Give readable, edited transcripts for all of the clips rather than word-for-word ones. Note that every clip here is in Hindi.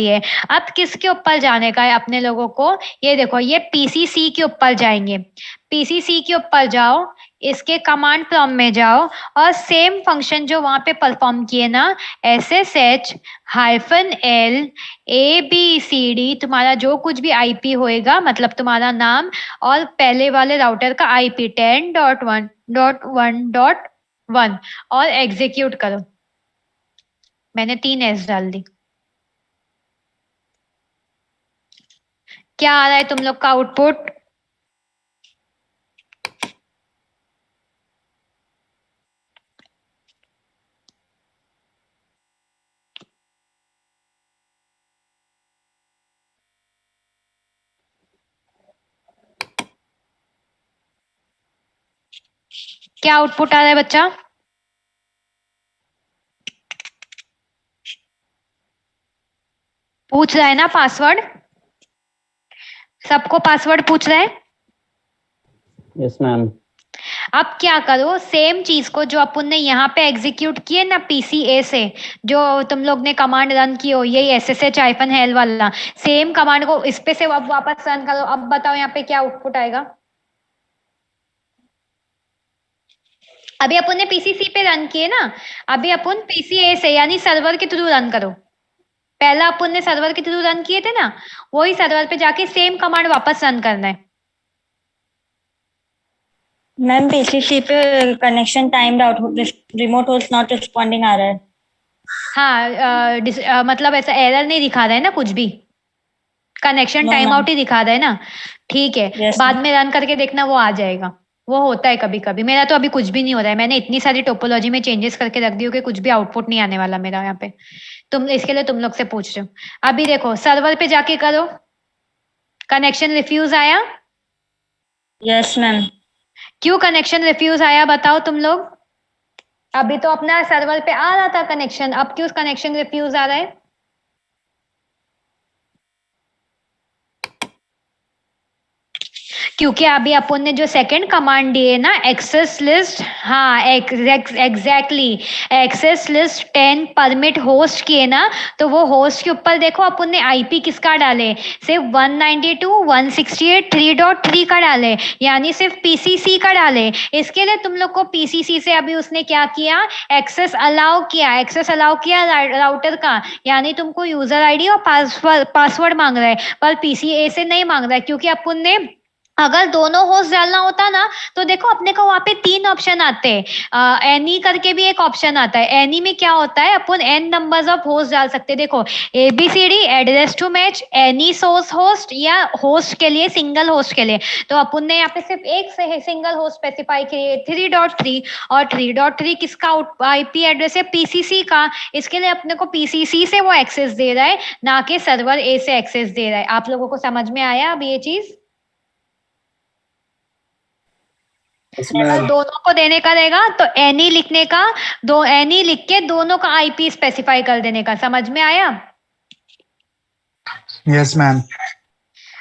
है। अब किसके ऊपर जाने का है अपने लोगों को, ये देखो ये पीसीसी के ऊपर जाएंगे। पीसीसी के ऊपर जाओ, इसके कमांड प्रॉम्प्ट में जाओ और सेम फंक्शन जो वहां पे परफॉर्म किए ना, SSH-L ABCD, तुम्हारा जो कुछ भी आईपी होएगा, मतलब तुम्हारा नाम और पहले वाले राउटर का आईपी 10.1.1.1 और एग्जीक्यूट करो। मैंने 3 एस डाल दी। क्या आ रहा है तुम लोग का आउटपुट? क्या आउटपुट आ रहा है बच्चा? पूछ रहा है ना पासवर्ड? सबको पासवर्ड पूछ रहा है? Yes ma'am. अब क्या करो, सेम चीज को जो अपन ने यहाँ पे एग्जीक्यूट किए ना पीसीए से, जो तुम लोग ने कमांड रन की हो, यही SSH-L वाला सेम कमांड को इस पे से अब वापस रन करो। अब बताओ यहाँ पे क्या आउटपुट आएगा? अभी अपन ने पीसीसी पे रन किए ना, अभी अपन पीसीए से यानी सर्वर के थ्रू रन करो। पहला अपन ने सर्वर के थ्रू रन किए थे ना, वही सर्वर पे जाके सेम कमांड वापस रन करना है। मैम पीसीसी पे connection timed out, remote host not responding आ रहा है। हाँ, मतलब ऐसा एरर नहीं दिखा रहा है ना कुछ भी, connection No, time ma'am. Out ही दिखा रहा है ना? ठीक है, Yes, बाद ma'am. में रन करके देखना, वो आ जाएगा। वो होता है कभी कभी। मेरा तो अभी कुछ भी नहीं हो रहा है, मैंने इतनी सारी टोपोलॉजी में चेंजेस करके रख दी हो कि कुछ भी आउटपुट नहीं आने वाला मेरा यहाँ पे। तुम इसके लिए तुम लोग से पूछ रहे हो। अभी देखो सर्वर पे जाके करो, कनेक्शन रिफ्यूज आया। Yes, ma'am. क्यों कनेक्शन रिफ्यूज आया बताओ तुम लोग? अभी तो अपना सर्वर पे आ रहा था कनेक्शन, अब क्यों कनेक्शन रिफ्यूज आ रहा है? क्योंकि अभी अपन ने जो सेकंड कमांड दिए ना, एक्सेस लिस्ट, हाँ exactly, access list 10 permit host किए ना, तो वो होस्ट के ऊपर देखो अपन ने आईपी किसका डाले, सिर्फ 192.168.3.3 का डाले, यानी सिर्फ पीसीसी का डाले। इसके लिए तुम लोग को पीसीसी से अभी उसने क्या किया, एक्सेस अलाउ किया राउटर का, यानी तुमको यूजर आईडी और पासवर्ड मांग रहा है, पर पीसीए से नहीं मांग रहा है। क्योंकि अपन ने अगर दोनों होस्ट डालना होता ना, तो देखो अपने को वहां पे 3 ऑप्शन आते हैं। एनी करके भी एक ऑप्शन आता है। एनी में क्या होता है, अपन n नंबर्स ऑफ होस्ट डाल सकते हैं। देखो ABCD address to match, any source host, या होस्ट के लिए सिंगल होस्ट के लिए। तो अपन ने यहाँ पे सिर्फ एक से सिंगल होस्ट स्पेसिफाई किए 3.3, और 3.3 किसका आईपी एड्रेस है, पीसीसी का। इसके लिए अपने को पीसीसी से वो एक्सेस दे रहा है, ना कि सर्वर ए से एक्सेस दे रहा है। आप लोगों को समझ में आया अब ये चीज? अगर दोनों को देने का रहेगा तो एनी लिखने का, दो एनी लिख के दोनों का आईपी स्पेसिफाई कर देने का। समझ में आया? Yes ma'am.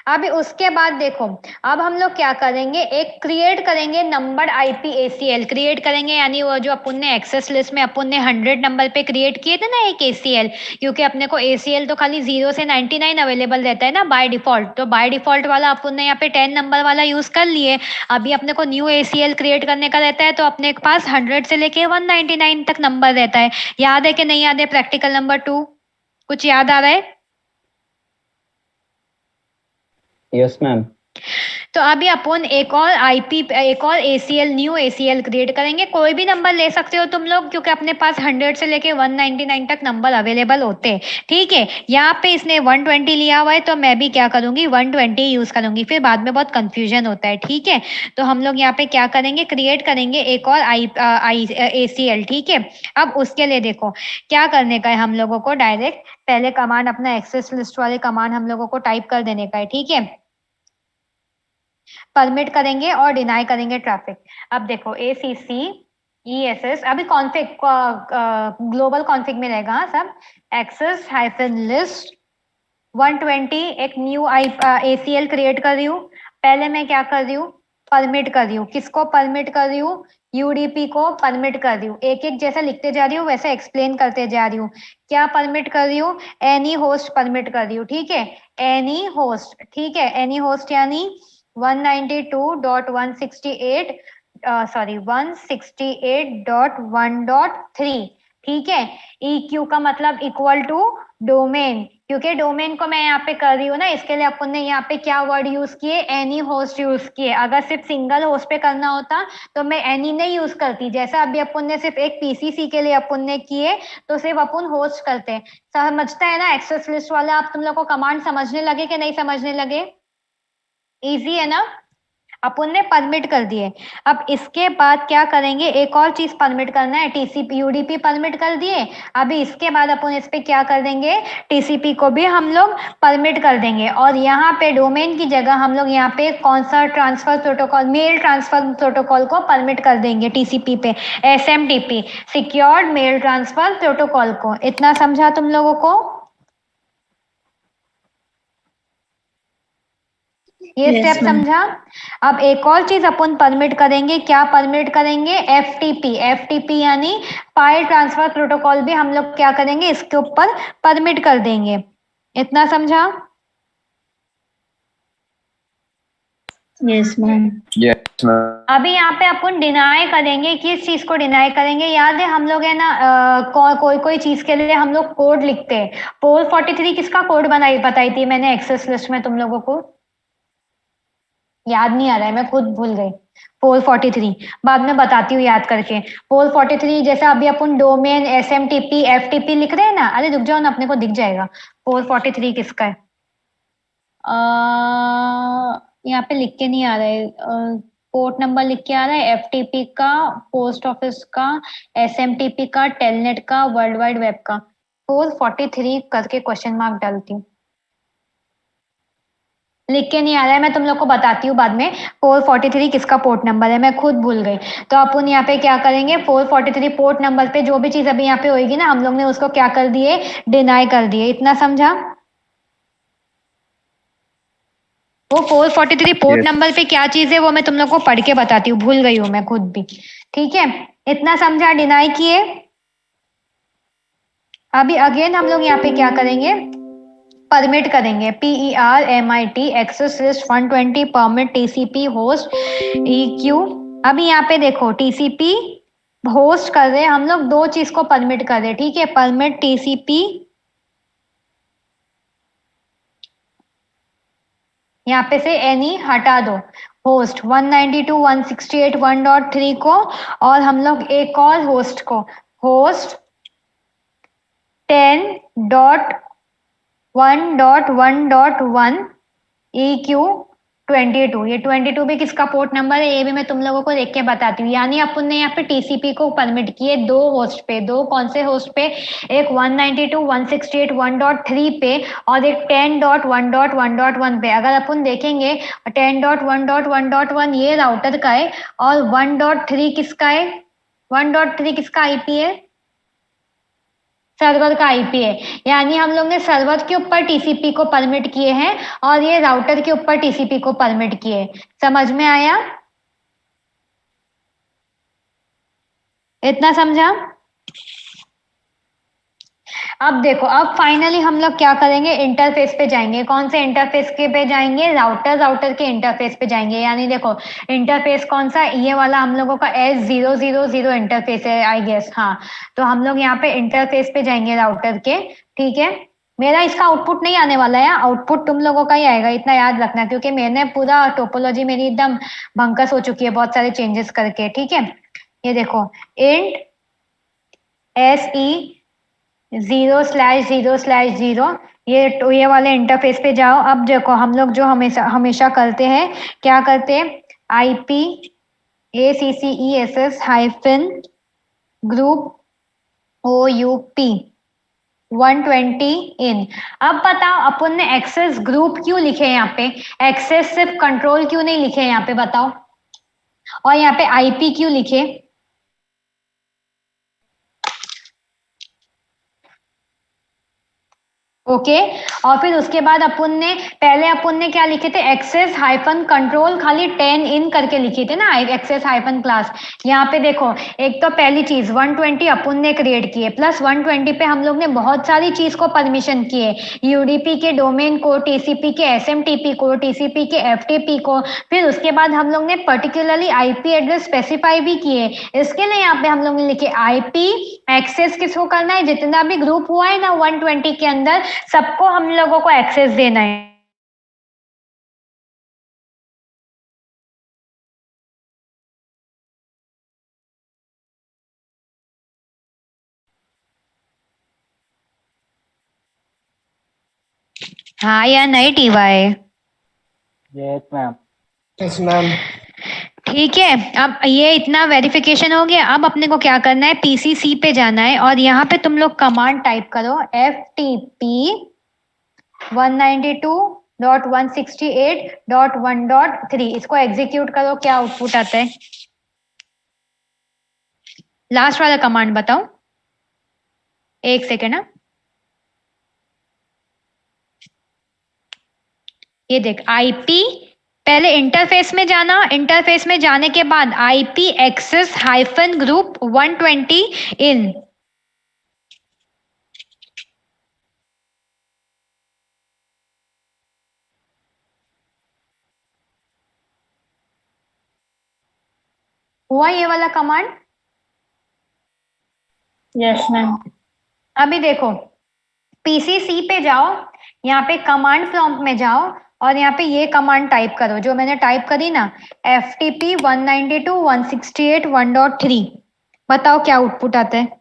अभी उसके बाद देखो, अब हम लोग क्या करेंगे, एक क्रिएट करेंगे नंबर आईपी एसीएल क्रिएट करेंगे, यानी वो जो अपन ने एक्सेस लिस्ट में अपन ने 100 नंबर पे क्रिएट किए थे ना एक एसीएल, क्योंकि अपने को एसीएल तो खाली 0 से 99 अवेलेबल रहता है ना बाय डिफॉल्ट, तो बाय डिफॉल्ट वाला अपन ने यहाँ पे 10 नंबर वाला यूज कर लिए। अभी अपने को न्यू एसीएल क्रिएट करने का रहता है, तो अपने के पास 100 से लेके 199 तक नंबर रहता है। याद है कि नहीं याद है? प्रैक्टिकल नंबर 2 कुछ याद आ रहा है? Yes ma'am. तो अभी अपन एक और एसीएल न्यू एसीएल क्रिएट करेंगे। कोई भी नंबर ले सकते हो तुम लोग, क्योंकि अपने पास 100 से लेके 199 तक नंबर अवेलेबल होते हैं। ठीक है, यहाँ पे इसने 120 लिया हुआ है, तो मैं भी क्या करूंगी, 120 यूज करूंगी, फिर बाद में बहुत कंफ्यूजन होता है। ठीक है, तो हम लोग यहाँ पे क्या करेंगे, क्रिएट करेंगे एक और एसीएल। ठीक है, अब उसके लिए देखो क्या करने का है हम लोगों को, डायरेक्ट पहले कमांड अपना एक्सेस लिस्ट वाले कमांड हम लोगों को टाइप कर देने का है। ठीक है, परमिट करेंगे और डिनाई करेंगे ट्रैफिक। अब देखो ACC-ESS, अभी कॉन्फ़िग ग्लोबल कॉन्फ़िग में रहेगा हाँ सब। access-list 120, एक न्यू ACL क्रिएट कर रही हूँ। पहले मैं क्या कर रही हूँ, परमिट कर रही हूँ। किसको परमिट कर रही हूँ, यूडीपी को परमिट कर रही हूँ, एक एक जैसा लिखते जा रही हूँ वैसे एक्सप्लेन करते जा रही हूँ। क्या परमिट कर रही हूँ? एनी होस्ट परमिट कर रही हूँ, ठीक है, एनी होस्ट, ठीक है, एनी होस्ट यानी 192.168 सॉरी 168.1.3, ठीक है। EQ का मतलब इक्वल टू डोमेन, क्योंकि डोमेन को मैं यहाँ पे कर रही हूँ ना, इसके लिए अपन ने यहाँ पे क्या वर्ड यूज किए? एनी होस्ट यूज किए। अगर सिर्फ सिंगल होस्ट पे करना होता तो मैं एनी नहीं यूज करती, जैसा अभी अपन ने सिर्फ एक पीसीसी के लिए अपन ने किए तो सिर्फ अपन होस्ट करते। समझता है ना एक्सेस लिस्ट वाला? आप तुम लोग को कमांड समझने लगे कि नहीं समझने लगे? इजी है ना? अपन ने परमिट कर दिए। अब इसके बाद क्या करेंगे? एक और चीज परमिट करना है, टीसीपी यूडीपी परमिट कर दिए। अभी इसके बाद अपन इस पे क्या कर देंगे? टीसीपी को भी हम लोग परमिट कर देंगे, और यहाँ पे डोमेन की जगह हम लोग यहाँ पे कौन सा transfer protocol, mail transfer protocol को परमिट कर देंगे टीसीपी पे, SMTP, secured mail transfer protocol को। इतना समझा तुम लोगों को? ये Yes, स्टेप ma'am. समझा? अब एक और चीज अपन परमिट करेंगे, क्या परमिट करेंगे? FTP, FTP यानी फाइल ट्रांसफर प्रोटोकॉल भी हम लोग क्या करेंगे? इसके ऊपर परमिट कर देंगे। इतना समझा? Yes, ma'am. Yes, ma'am. अभी यहाँ पे अपन डिनाई करेंगे, किस चीज को डिनाई करेंगे? याद है हम लोग है ना कोई कोई चीज के लिए हम लोग कोड लिखते हैं। पोल 43 किसका कोड बताई थी मैंने एक्सेस लिस्ट में? तुम लोगों को याद नहीं आ रहा है, मैं खुद भूल गई। पोल 43 बाद में बताती हूँ याद करके। पोल 43 जैसा अभी अपन डोमेन, SMTP, FTP लिख रहे हैं ना, अरे रुक जाओ ना, अपने को दिख जाएगा। पोल 43 किसका है? यहाँ पे लिख के नहीं आ रहा है, पोर्ट नंबर लिख के आ रहा है। FTP का, पोस्ट ऑफिस का, SMTP का, टेलनेट का, वर्ल्ड वाइड वेब का। पोल 43 करके क्वेश्चन मार्क डालती हूँ, लिख के नहीं आ रहा है, मैं तुम लोग को बताती हूँ बाद में। 443 किसका पोर्ट नंबर है, मैं खुद भूल गई। तो अपन यहाँ पे क्या करेंगे? 443 पोर्ट नंबर पे जो भी चीज अभी यहाँ पे होगी ना, हम लोग ने उसको क्या कर दिए? डिनाई कर दिए। इतना समझा? वो 443 पोर्ट Yes. नंबर पे क्या चीज है वो मैं तुम लोग को पढ़ के बताती हूँ, भूल गई हूँ मैं खुद भी, ठीक है। इतना समझा? डिनाई किए। अभी अगेन हम लोग यहाँ पे क्या करेंगे? परमिट करेंगे। PERMIT access list 120 permit TCP host EQ। अभी यहाँ पे देखो TCP होस्ट कर रहे हम लोग, दो चीज को परमिट कर रहे, ठीक है। परमिट TCP, यहाँ पे से एनी हटा दो, होस्ट 192.168.1.3 को, और हम लोग एक और होस्ट को, होस्ट 10.1.1.1 EQ 22। ये 22 भी किसका पोर्ट नंबर है? ये भी मैं तुम लोगों को देख के बताती हूँ। यानी अपन ने यहाँ पे TCP को परमिट किए दो होस्ट पे, दो कौन से होस्ट पे? एक 192.168.1.3 पे और एक 10.1.1.1 पे। अगर अपन देखेंगे 10.1.1.1 ये राउटर का है, और 1.3 किसका है? 1.3 किसका IP है? सर्वर का IP है। यानी हम लोग ने सर्वर के ऊपर TCP को परमिट किए हैं और ये राउटर के ऊपर TCP को परमिट किए। समझ में आया? इतना समझा? अब देखो, अब फाइनली हम लोग क्या करेंगे? इंटरफेस पे जाएंगे। कौन से इंटरफेस के पे जाएंगे? राउटर के इंटरफेस पे जाएंगे। यानी देखो इंटरफेस कौन सा? ये वाला हम लोगों का S000 इंटरफेस है आई गेस, हाँ। तो हम लोग यहाँ पे इंटरफेस पे जाएंगे राउटर के, ठीक है। मेरा इसका आउटपुट नहीं आने वाला है, आउटपुट तुम लोगों का ही आएगा, इतना याद रखना, क्योंकि मैंने पूरा टोपोलॉजी मेरी एकदम भंकस हो चुकी है बहुत सारे चेंजेस करके, ठीक है। ये देखो इंट SE 0/0/0, ये वाले इंटरफेस पे जाओ। अब देखो हम लोग जो हमेशा हमेशा करते हैं, क्या करते हैं? IP ACCESS -group OUP 120 इन। अब बताओ अपन ने एक्सेस ग्रुप क्यों लिखे यहाँ पे? एक्सेस सिर्फ कंट्रोल क्यों नहीं लिखे यहाँ पे बताओ? और यहाँ पे IP क्यों लिखे? ओके और फिर उसके बाद अपन ने क्या लिखे थे, एक्सेस हाइफन कंट्रोल खाली 10 इन करके लिखे थे ना, एक्सेस हाइफन क्लास। यहाँ पे देखो, एक तो पहली चीज 120 अपन ने क्रिएट किए, प्लस 120 पे हम लोग ने बहुत सारी चीज को परमिशन किए, यूडीपी के डोमेन को, टीसीपी के एसएमटीपी को, टीसीपी के एफटीपी को। फिर उसके बाद हम लोग ने पर्टिकुलरली आईपी एड्रेस स्पेसिफाई भी किए। इसके लिए यहाँ पे हम लोग ने लिखे आईपी एक्सेस किसको करना है, जितना भी ग्रुप हुआ है ना 120 के अंदर, सबको हम लोगों को एक्सेस देना है। हाँ या नहीं TY? Yes, ma'am. Yes, ma'am. ठीक है, अब ये इतना वेरिफिकेशन हो गया। अब अपने को क्या करना है, पीसीसी पे जाना है और यहाँ पे तुम लोग कमांड टाइप करो ftp 192.168.1.3। इसको एग्जीक्यूट करो, क्या आउटपुट आता है? लास्ट वाला कमांड बताओ, एक सेकेंड ना। ये देख, आईपी, पहले इंटरफेस में जाना, इंटरफेस में जाने के बाद आईपी एक्सेस हाइफन ग्रुप 120 इन। हुआ ये वाला कमांड? Yes, ma'am. अभी देखो, पीसीसी पे जाओ, यहाँ पे कमांड प्रॉम्प्ट में जाओ और यहाँ पे ये कमांड टाइप करो जो मैंने टाइप करी ना, ftp 192.168.1.3। बताओ क्या आउटपुट आता है?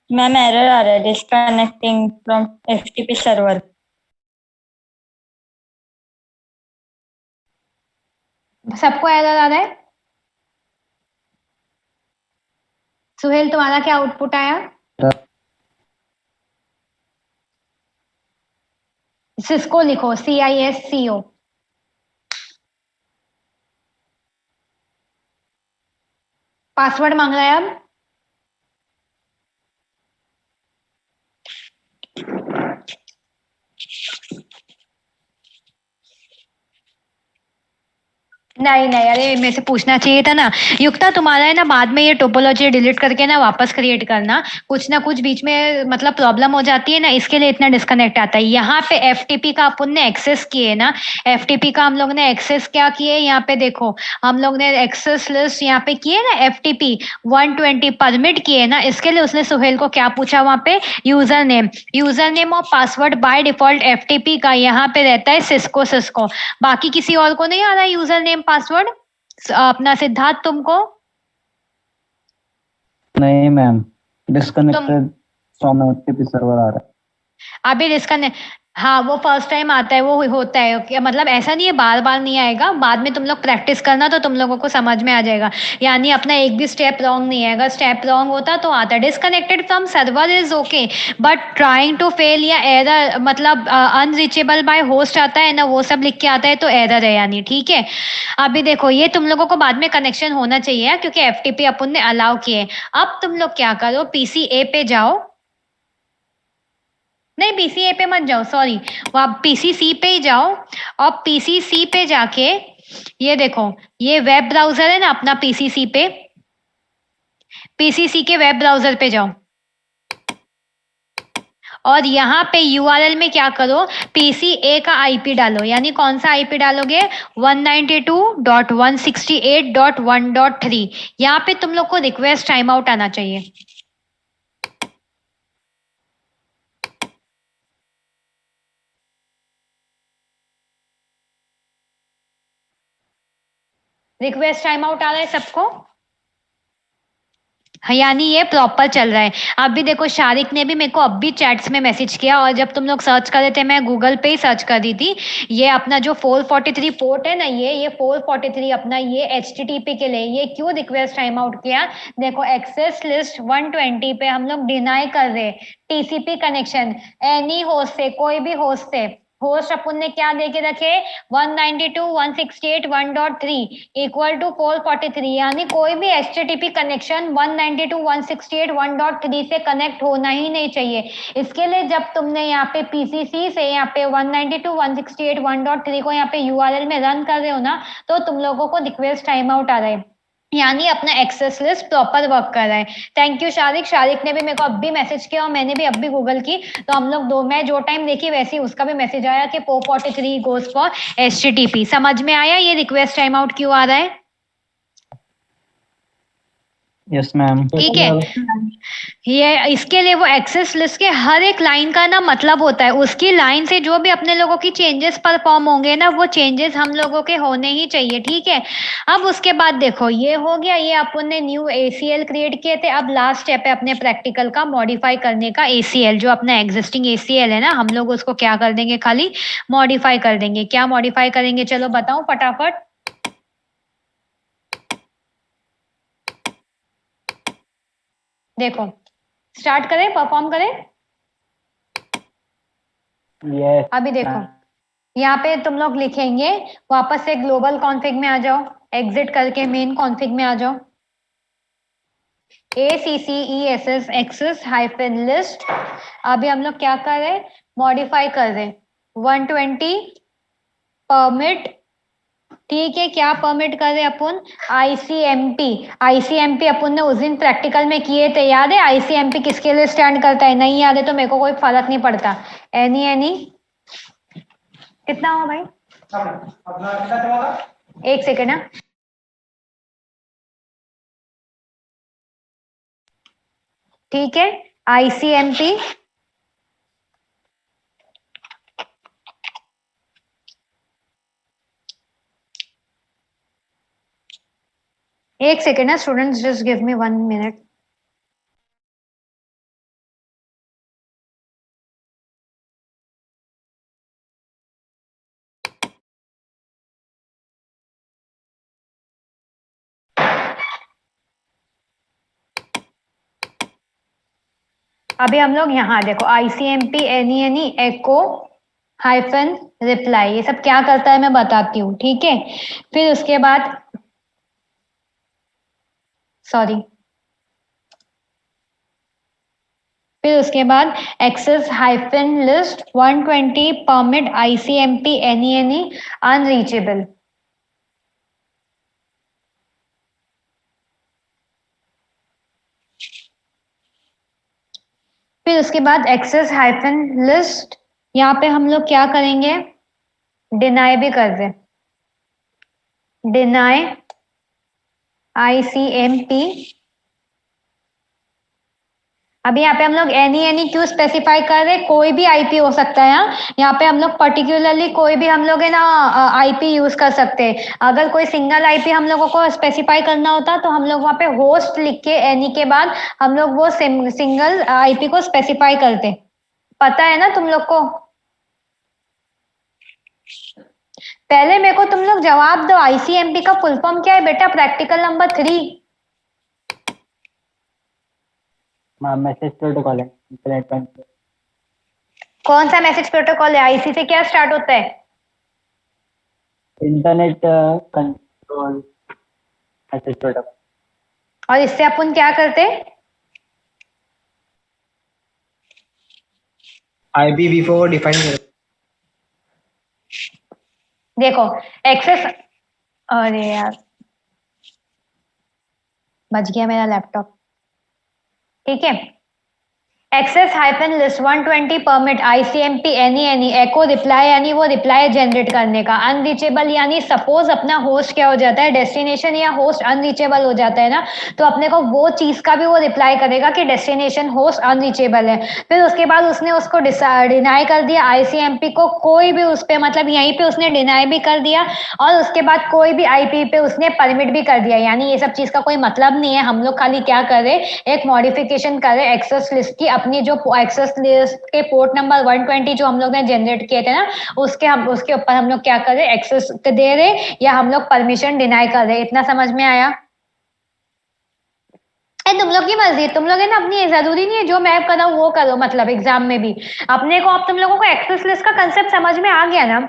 Ma'am, error आ रहा है, disconnecting from FTP server. सबको एरर आ रहा है? सुहेल, तुम्हारा क्या आउटपुट आया? सिस्को लिखो, CISCO। पासवर्ड मांग रहा है अब। नहीं नहीं, अरे मेरे से पूछना चाहिए था ना। युक्ता, तुम्हारा है ना, बाद में ये टोपोलॉजी डिलीट करके ना वापस क्रिएट करना, कुछ ना कुछ बीच में मतलब प्रॉब्लम हो जाती है ना, इसके लिए इतना डिस्कनेक्ट आता है। यहाँ पे एफटीपी का अपन ने एक्सेस किए ना, एफटीपी का हम लोग ने एक्सेस क्या किए, यहाँ पे देखो, हम लोग ने एक्सेस लिस्ट यहाँ पे किए ना, एफटीपी 120 परमिट किए ना। इसके लिए उसने सुहेल को क्या पूछा वहां पे, यूजर नेम और पासवर्ड बाय डिफॉल्ट एफटीपी का यहाँ पे रहता है सिस्को। बाकी किसी और को नहीं आ रहा है यूजर नेम पासवर्ड? अपना सिद्धार्थ, तुमको? नहीं ma'am, disconnected from FTP server आ रहा है। अभी डिस्कनेक्ट, हाँ वो फर्स्ट टाइम आता है, वो होता है क्या, मतलब ऐसा नहीं है बार बार नहीं आएगा, बाद में तुम लोग प्रैक्टिस करना तो तुम लोगों को समझ में आ जाएगा। यानी अपना एक भी स्टेप रॉन्ग नहीं है, अगर स्टेप रॉन्ग होता तो आता। Disconnected from server is okay, but trying to fail या एरर, मतलब अनरीचेबल बाय होस्ट आता है ना, वो सब लिख के आता है तो एरर है यानी, ठीक है। अभी देखो, ये तुम लोगों को बाद में कनेक्शन होना चाहिए क्योंकि एफटीपी अपन ने अलाउ किए। अब तुम लोग क्या करो, पीसीए पे जाओ, नहीं पीसीए पे मत जाओ, सॉरी, वहां पीसीसी पे ही जाओ। और पीसीसी पे जाके ये देखो, ये वेब ब्राउजर है ना अपना, पीसीसी पे, पीसीसी के वेब ब्राउजर पे जाओ और यहाँ पे यूआरएल में क्या करो, पीसीए का आईपी डालो। यानी कौन सा आईपी डालोगे, 192.168.1.3। यहाँ पे तुम लोग को रिक्वेस्ट टाइम आउट आना चाहिए। रिक्वेस्ट टाइम आउट आ रहा है सबको? यानी ये प्रॉपर चल रहा है। अभी देखो शारिक ने भी मेरे को अब भी चैट्स में मैसेज किया, और जब तुम लोग सर्च कर रहे थे मैं गूगल पे ही सर्च कर दी थी। ये अपना जो 443 पोर्ट है ना, ये 443 अपना ये HTTP के लिए ये क्यों रिक्वेस्ट टाइम आउट किया। देखो एक्सेस लिस्ट 120 पे हम लोग डिनाई कर रहे TCP कनेक्शन एनी होस्ट से, कोई भी होस्ट से। होस्ट अपन ने क्या देके रखे 192.168.1.3 इक्वल टू 443, यानी कोई भी HTTP कनेक्शन 192.168.1.3 से कनेक्ट होना ही नहीं चाहिए। इसके लिए जब तुमने यहाँ पे PCC से यहाँ पे 192.168.1.3 को यहाँ पे URL में रन कर रहे हो ना, तो तुम लोगों को रिक्वेस्ट टाइम आउट आ रहा है, यानी अपना एक्सेस लिस्ट प्रॉपर वर्क कर रहा है। Thank you Shariq. शारिक ने भी मेरे को अब भी मैसेज किया और मैंने भी अब भी गूगल की, तो हम लोग दो, मैं जो टाइम देखी वैसे ही उसका भी मैसेज आया कि 443 गोज फॉर HTTP। समझ में आया ये रिक्वेस्ट टाइम आउट क्यों आ रहा है? Yes ma'am. ठीक है, ये इसके लिए वो एक्सेस लिस्ट के हर एक लाइन का ना मतलब होता है, उसकी लाइन से जो भी अपने लोगों की चेंजेस परफॉर्म होंगे ना, वो चेंजेस हम लोगों के होने ही चाहिए। ठीक है, अब उसके बाद देखो ये हो गया, ये अपन ने न्यू ACL क्रिएट किए थे। अब लास्ट स्टेप है अपने प्रैक्टिकल का मॉडिफाई करने का। ACL जो अपना एग्जिस्टिंग ACL है ना, हम लोग उसको क्या कर देंगे, खाली मॉडिफाई कर देंगे। क्या मॉडिफाई करेंगे चलो बताओ फटाफट। देखो स्टार्ट करें, परफॉर्म करें। यस अभी देखो यहाँ पे तुम लोग लिखेंगे, वापस से ग्लोबल कॉन्फ़िग में आ जाओ, एग्जिट करके मेन कॉन्फ़िग में आ जाओ। ACCESS access hyphen list. अभी हम लोग क्या कर रहे हैं, मॉडिफाई कर रहे हैं 120 परमिट। ठीक है, क्या परमिट कर रहे अपन, ICMP अपन ने उस दिन प्रैक्टिकल में किए थे, याद है ICMP किसके लिए स्टैंड करता है? नहीं याद है तो मेरे को कोई फर्क नहीं पड़ता। एनी कितना हुआ भाई, एक सेकेंड ना। ठीक है, ICMP एक सेकेंड ना students, just give me 1 minute. अभी हम लोग यहाँ देखो ICMP एनी एको हाइफन रिप्लाई, ये सब क्या करता है मैं बताती हूँ। ठीक है, फिर उसके बाद सॉरी, फिर उसके बाद access hyphen list 120 permit ICMP any unreachable. फिर उसके बाद एक्सेस हाइफन लिस्ट, यहाँ पे हम लोग क्या करेंगे, डिनाई भी कर दे, डिनाई ICMP। अभी यहाँ पे हम लोग एनी क्यों स्पेसिफाई कर रहे हैं, कोई भी IP हो सकता है। यहाँ पे हम लोग पर्टिकुलरली कोई भी हम लोग है ना IP यूज कर सकते हैं। अगर कोई सिंगल IP हम लोगों को स्पेसिफाई करना होता तो हम लोग वहाँ पे होस्ट लिख के एनी के बाद हम लोग वो सिंगल IP को स्पेसिफाई करते। पता है ना तुम लोग को? पहले मेरे को तुम लोग जवाब दो, ICMP का फुल फॉर्म क्या है बेटा, प्रैक्टिकल नंबर 3। मैसेज प्रोटोकॉल है इंटरनेट का। कौन सा मैसेज प्रोटोकॉल है? IC से क्या स्टार्ट होता है? Internet control message protocol. और इससे अपन क्या करते? IPv4 डिफाइन कर। देखो एक्सेस, अरे यार बच गया मेरा लैपटॉप। ठीक है, access hyphen list 120 permit ICMP any echo reply यानी वो रिप्लाई जनरेट करने का। अनरीचेबल यानी सपोज अपना होस्ट क्या हो जाता है, डेस्टिनेशन या होस्ट अनरीचेबल हो जाता है ना, तो अपने को वो चीज का भी वो रिप्लाई करेगा कि डेस्टिनेशन होस्ट अनरीचेबल है। फिर उसके बाद उसने उसको डिनाई कर दिया ICMP को, कोई भी उस पे मतलब यहीं पे उसने डिनाई भी कर दिया, और उसके बाद कोई भी IP पे उसने परमिट भी कर दिया। यानी ये सब चीज का कोई मतलब नहीं है, हम लोग खाली क्या कर रहे, एक मॉडिफिकेशन कर रहे एक्सेस लिस्ट की, अपनी जो एक्सेस लिस्ट के पोर्ट नंबर 120 जो हम लोग ने जनरेट किए थे ना, उसके ऊपर हम लोग क्या कर रहे, एक्सेस दे रहे या हम लोग परमिशन डिनाई कर रहे। इतना समझ में आया? तुम लोग की मर्जी, तुम लोग है ना, अपनी जरूरी नहीं है जो मैं कर रहा हूँ वो करो, मतलब एग्जाम में भी अपने को, अब तुम लोगों को एक्सेस लिस्ट का कंसेप्ट समझ में आ गया ना,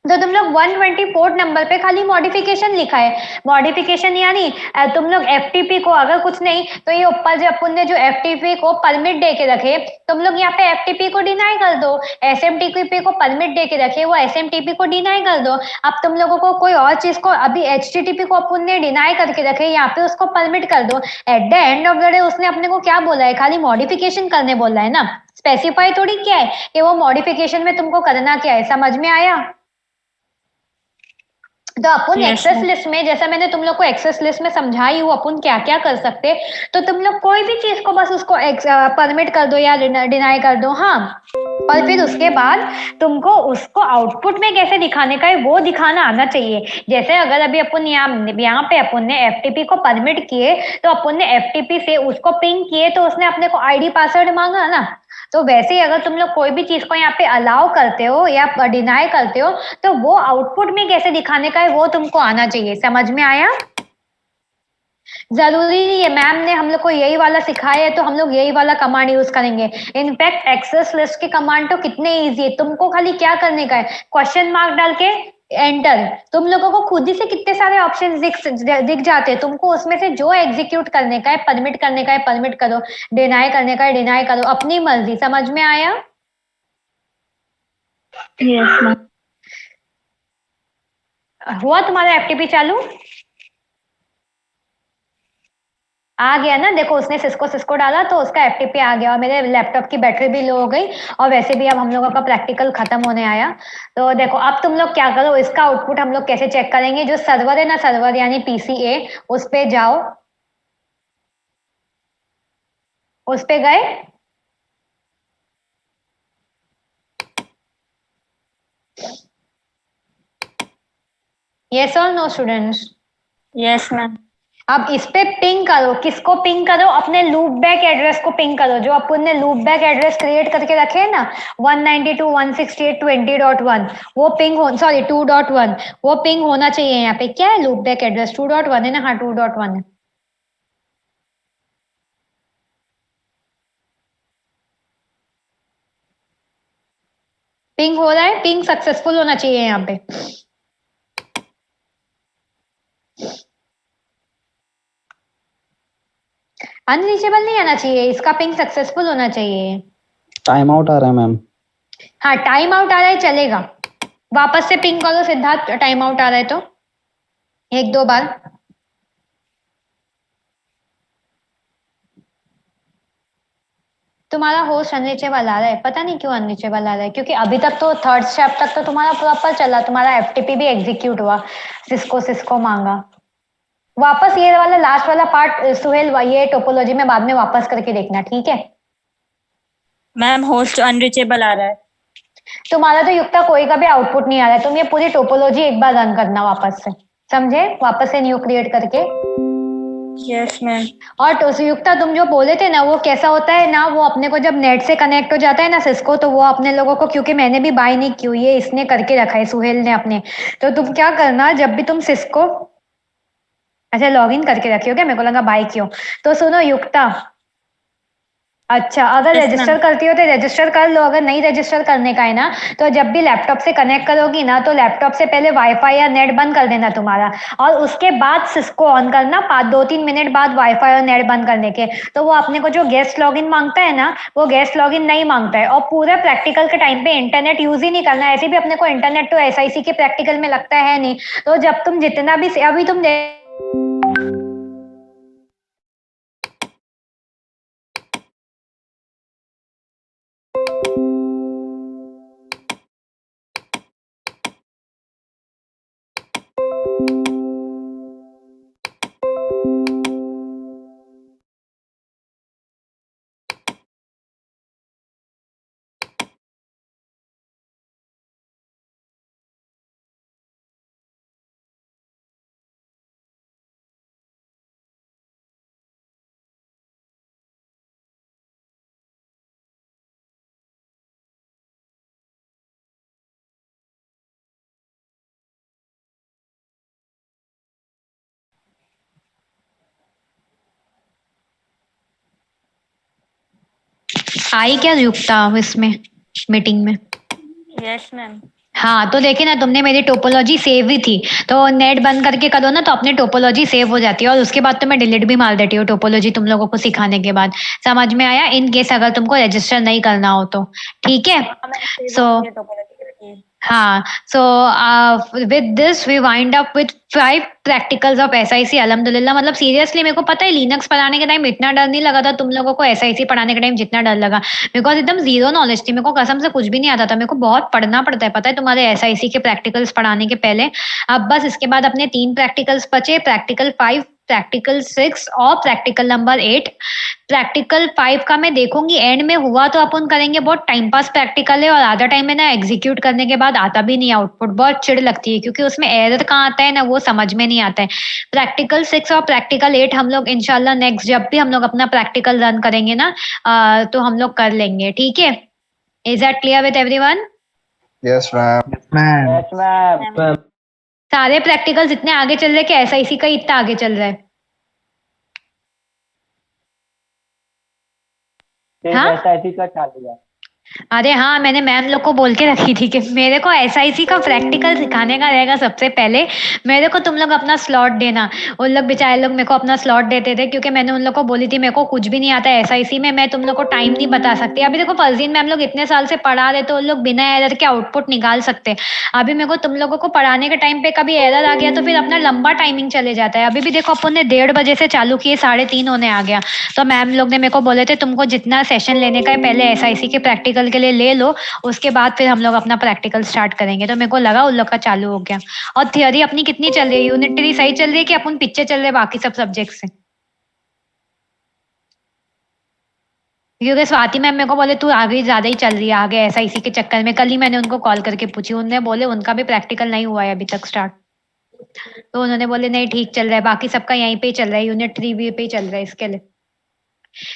तो तुम लोग 120 पोर्ट नंबर पे खाली मॉडिफिकेशन लिखा है। मॉडिफिकेशन यानी तुम लोग FTP को अगर कुछ नहीं तो ये ऊपर जो अपन ने जो FTP को परमिट दे के रखे, तुम लोग यहाँ पे FTP को डिनाई कर दो। SMTP को परमिट दे के रखे, वो SMTP को डिनाई कर दो। अब तुम लोगों को कोई और चीज को, अभी HTTP को अपन ने डिनाई करके रखे, यहाँ पे उसको परमिट कर दो। At the end of the day उसने अपने को क्या बोला है, खाली मॉडिफिकेशन करने बोला है ना, स्पेसिफाई थोड़ी क्या है कि वो मॉडिफिकेशन में तुमको करना क्या है। समझ में आया? तो अपन Yes, एक्सेस ma'am. लिस्ट में, जैसा मैंने तुम लोग को एक्सेस लिस्ट में समझाई हूँ अपन क्या क्या कर सकते, तो तुम लोग कोई भी चीज को बस उसको परमिट कर दो या डिनाई कर दो, हाँ। और फिर उसके बाद तुमको उसको आउटपुट में कैसे दिखाने का है वो दिखाना आना चाहिए। जैसे अगर अभी अपन यहाँ पे अपन ने FTP को परमिट किए, तो अपन ने FTP से उसको पिंग किए, तो उसने अपने को ID पासवर्ड मांगा ना। तो वैसे ही अगर तुम लोग कोई भी चीज को यहाँ पे अलाउ करते हो या डिनाई करते हो, तो वो आउटपुट में कैसे दिखाने का है वो तुमको आना चाहिए। समझ में आया? जरूरी नहीं है मैम ने हम लोग को यही वाला सिखाया है तो हम लोग यही वाला कमांड यूज करेंगे। इनफैक्ट एक्सेस लिस्ट के कमांड तो कितने इजी है, तुमको खाली क्या करने का है, क्वेश्चन मार्क डाल के एंटर। तुम लोगों को खुद ही से कितने सारे ऑप्शन दिख जाते हैं, तुमको उसमें से जो एग्जीक्यूट करने का है, परमिट करने का है परमिट करो, डिनाई करने का है डिनाई करो, अपनी मर्जी। समझ में आया? Yes, ma'am. हुआ तुम्हारा FTP चालू? आ गया ना? देखो उसने सिस्को डाला तो उसका FTP आ गया, और मेरे लैपटॉप की बैटरी भी लो हो गई, और वैसे भी अब हम लोगों का प्रैक्टिकल खत्म होने आया। तो देखो अब तुम लोग क्या करो, इसका आउटपुट हम लोग कैसे चेक करेंगे। जो सर्वर है ना, सर्वर यानी PCA, उस पे जाओ, उस पे गए, यस और नो स्टूडेंट्स? Yes, ma'am. अब इस पे पिंग करो, किसको पिंग करो, अपने लूप बैक एड्रेस को पिंग करो, जो अपन ने लूप बैक एड्रेस क्रिएट करके रखे हैं ना 192.168.20.1, वो पिंग हो, सॉरी 2.1, वो पिंग होना चाहिए। यहाँ पे क्या है, लूप बैक एड्रेस 2.1 है ना, हाँ 2.1 है। पिंग हो रहा है, पिंग सक्सेसफुल होना चाहिए यहाँ पे। अनरीचेबल नहीं आना चाहिए, इसका पिंग सक्सेसफुल होना चाहिए। टाइम आउट आ रहा है मैम। हाँ टाइम आउट आ रहा है, चलेगा, वापस से पिंग करो सिद्धार्थ, टाइम आउट आ रहा है तो 1-2 बार। तुम्हारा होस्ट अनरीचेबल आ रहा है, पता नहीं क्यों अनरीचेबल आ रहा है, क्योंकि अभी तक तो थर्ड स्टेप तक तो तुम्हारा प्रॉपर चला, तुम्हारा FTP भी एग्जीक्यूट हुआ, सिस्को मांगा। वापस ये वाला लास्ट वाला पार्ट सुहेल, ये टोपोलॉजी में बाद में वापस करके देखना, ठीक है? मैम होस्ट अनरीचेबल आ रहा है। तुम्हारा तो युक्ता कोई का भी आउटपुट नहीं आ रहा है, तुम ये पूरी टोपोलॉजी एक बार रन करना वापस से, समझे? वापस से न्यू क्रिएट करके। Yes, ma'am. और तो युक्ता तुम जो बोले थे ना, वो कैसा होता है ना, वो अपने को जब नेट से कनेक्ट हो जाता है ना सिस्को, तो वो अपने लोगों को, क्योंकि मैंने भी बाय नहीं की हुई है, इसने करके रखा है सुहेल ने अपने, तो तुम क्या करना, जब भी तुम सिस्को, अच्छा लॉग इन करके रखी हो क्या, मेरे को लगा बाय क्यों। तो सुनो युक्ता, अच्छा अगर Yes, रजिस्टर ma'am. करती हो तो रजिस्टर कर लो, अगर नहीं रजिस्टर करने का है ना, तो जब भी लैपटॉप से कनेक्ट करोगी ना, तो लैपटॉप से पहले वाईफाई या नेट बंद कर देना तुम्हारा, और उसके बाद सिस्को ऑन करना, 2-3 मिनट बाद वाईफाई और नेट बंद करने के। तो वो अपने को जो गेस्ट लॉगिन मांगता है ना, वो गेस्ट लॉगिन नहीं मांगता है। और पूरे प्रैक्टिकल के टाइम पे इंटरनेट यूज ही नहीं करना है, ऐसे भी अपने को इंटरनेट तो SIC के प्रैक्टिकल में लगता है नहीं। तो जब तुम जितना भी, अभी तुम आई क्या युक्ता इसमें मीटिंग में? Yes, ma'am. हाँ तो देखिए ना, तुमने मेरी टोपोलॉजी सेव भी थी, तो नेट बंद करके करो ना तो अपनी टोपोलॉजी सेव हो जाती है, और उसके बाद तो मैं डिलीट भी मार देती हूँ टोपोलॉजी तुम लोगों को सिखाने के बाद। समझ में आया? इन केस अगर तुमको रजिस्टर नहीं करना हो तो। ठीक है, सो हाँ, so with this we wind up with 5 practicals of SIC अल्हम्दुलिल्लाह। मतलब सीरियसली मेरे को पता है लिनक्स पढ़ाने के टाइम इतना डर नहीं लगा था तुम लोगों को SIC पढ़ाने के टाइम जितना डर लगा, बिकॉज एकदम जीरो नॉलेज थी मेरे को, कसम से कुछ भी नहीं आता था मेरे को। बहुत पढ़ना पड़ता है पता है तुम्हारे SIC के प्रैक्टिकल्स पढ़ाने के पहले। अब बस इसके बाद अपने 3 प्रैक्टिकल्स बचे, प्रैक्टिकल 5, प्रैक्टिकल 6 और प्रैक्टिकल नंबर 8। प्रैक्टिकल 5 का मैं देखूंगी एंड में हुआ तो अपन करेंगे, बहुत टाइम पास प्रैक्टिकल है, और आधा टाइम में ना एग्जीक्यूट करने के बाद आता भी नहीं आउटपुट, बहुत चिढ़ लगती है क्योंकि उसमें एरर कहाँ आता है ना वो समझ में नहीं आता है। प्रैक्टिकल 6 और प्रैक्टिकल 8 हम लोग इंशाल्लाह नेक्स्ट जब भी हम लोग अपना प्रैक्टिकल रन करेंगे ना तो हम लोग कर लेंगे। ठीक है, is that clear with everyone? Yes, ma'am. Ma'am. सारे प्रैक्टिकल्स इतने आगे चल रहे कि SIC का ही इतना आगे चल रहा है? हाँ? SIC का चालू है। अरे हाँ, मैंने मैम लोग को बोल के रखी थी कि मेरे को SIC का प्रैक्टिकल सिखाने का रहेगा सबसे पहले, मेरे को तुम लोग अपना स्लॉट देना। उन लोग बेचारे लोग मेरे को अपना स्लॉट देते थे क्योंकि मैंने उन लोग को बोली थी मेरे को कुछ भी नहीं आता है SIC में, मैं तुम लोग को टाइम नहीं बता सकती। अभी देखो फरजीन मैम लोग इतने साल से पढ़ा रहे तो उन लोग बिना एरर के आउटपुट निकाल सकते। अभी मेरे को तुम लोगों को पढ़ाने के टाइम पे कभी एरर आ गया तो फिर अपना लंबा टाइमिंग चले जाता है। अभी भी देखो अपन ने 1:30 बजे से चालू किए, 3:30 होने आ गया, तो मैम लोग ने मेरे को बोले थे तुमको जितना सेशन लेने का है पहले SIC के प्रैक्टिकल के लिए ले लो, उसके बाद फिर हम लोग अपना प्रैक्टिकल स्टार्ट करेंगे। तो मेरे को लगा उन लोग का चालू हो गया। और थियरी अपनी कितनी चल रही है? यूनिटरी सही चल रही है कि अपन पीछे चल रहे बाकी सब सब्जेक्ट से? क्योंकि स्वाति मैम मेरे को बोले तू आगे ज्यादा ही चल रही है आगे SIC के चक्कर में। कल ही मैंने उनको कॉल करके पूछी, उन्होंने बोले उनका भी प्रैक्टिकल नहीं हुआ है अभी तक स्टार्ट, तो उन्होंने बोले नहीं ठीक चल रहा है, बाकी सबका यहीं पे ही चल रहा है, यूनिट 3 भी पे ही चल रहा है इसके लिए।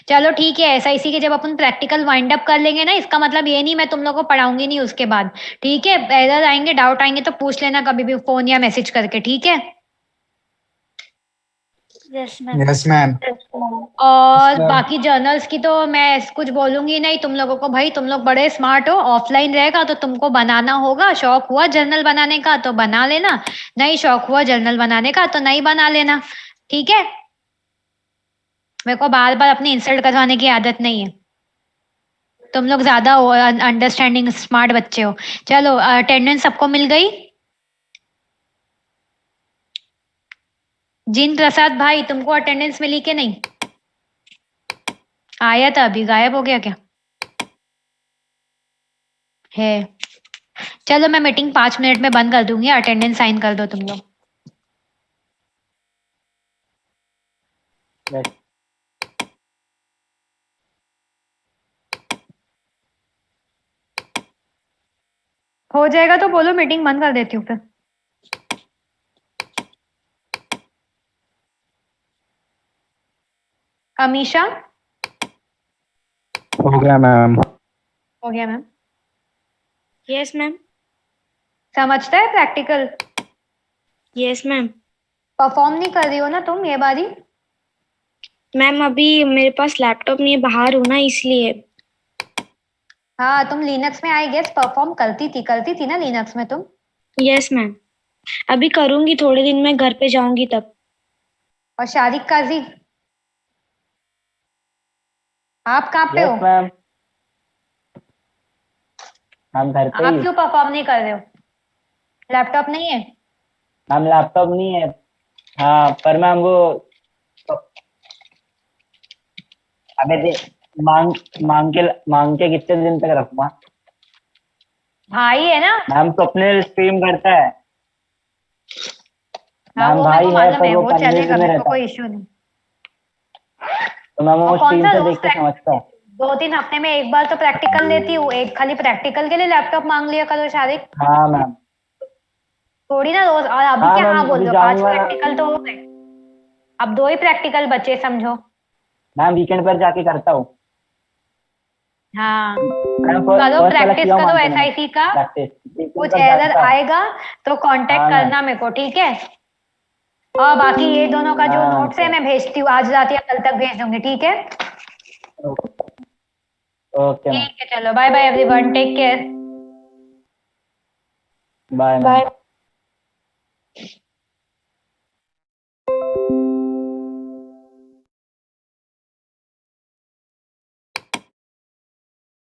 चलो ठीक है, SIC के जब अपन प्रैक्टिकल वाइंड अप कर लेंगे ना, इसका मतलब ये नहीं मैं तुम लोगों को पढ़ाऊंगी नहीं उसके बाद। ठीक है, एरर आएंगे डाउट आएंगे तो पूछ लेना कभी भी फोन या मैसेज करके। ठीक है, Yes, ma'am. Yes, ma'am. और Yes, ma'am. बाकी जर्नल्स की तो मैं कुछ बोलूंगी नहीं तुम लोगों को। भाई तुम लोग बड़े स्मार्ट हो, ऑफलाइन रहेगा तो तुमको बनाना होगा। शौक हुआ जर्नल बनाने का तो बना लेना, नहीं शौक हुआ जर्नल बनाने का तो नहीं बना लेना। ठीक है, मेरे को बार बार अपनी इंसल्ट करवाने की आदत नहीं है, तुम लोग ज्यादा अंडरस्टैंडिंग स्मार्ट बच्चे हो। चलो अटेंडेंस सबको मिल गई? जिन प्रसाद भाई तुमको अटेंडेंस मिली कि नहीं? आया था अभी, गायब हो गया क्या है? चलो मैं मीटिंग 5 मिनट में बंद कर दूंगी, अटेंडेंस साइन कर दो तुम लोग। Yes. हो जाएगा तो बोलो, मीटिंग बंद कर देती हूँ फिर। अमीशा? हो गया मैम। हो गया मैम। Yes, ma'am. समझता है प्रैक्टिकल? Yes, ma'am. परफॉर्म नहीं कर रही हो ना तुम ये बारी? मैम अभी मेरे पास लैपटॉप नहीं है, बाहर हूँ ना इसलिए। हाँ तुम लिनक्स में आई गेस परफॉर्म करती थी ना लिनक्स में तुम? यस मैम, अभी करूंगी, थोड़े दिन में घर पे जाऊंगी तब। और शारिक काजी आप कहाँ पे हो? Yes, ma'am. हम घर पे आप ही। क्यों परफॉर्म नहीं कर रहे हो? लैपटॉप नहीं है? मैम लैपटॉप नहीं है। हाँ पर मैम वो अबे दे मांग के कितने दिन तक रखूंगा? भाई है ना? मैम स्वप्निल स्ट्रीम करता है। हाँ मैम वो भाई मेरे को है मालूम पर है, वो वो पनवेल चलेगा, में मेरे को रहता कोई है, इश्यू नहीं। तो मैम वो और कौन स्ट्रीम सा से रोज देख के समझता है। 2-3 हफ्ते में एक बार तो प्रैक्टिकल लेती हूँ, एक खाली प्रैक्टिकल के लिए लैपटॉप मांग लिया करो शारिक, हाँ मैम। थोड़ी ना रोज। और अभी हाँ क्या मैम हाँ बोल अभी रहे हो? 5 जाऊंगा ना प्रैक्टिकल तो हो गए, अब 2 ही प्रैक्टिकल बचे समझो। मैम, वीकेंड पर जाके करता हूँ। हाँ मैम करो, फर्स्ट वाला प्रैक्टिस किया हूँ करो मानते मैंने SIC का। प्रैक्टिस। कुछ एरर आएगा तो कांटेक्ट हाँ, करना मेरे को, ठीक है? और बाकी ये दोनों का जो हाँ, नोट्स है मैं भेजती हूँ, आज रात या कल तक भेज दूंगी, ठीक है? ओके मैम, ठीक है, चलो bye bye everyone, take care. Bye ma'am.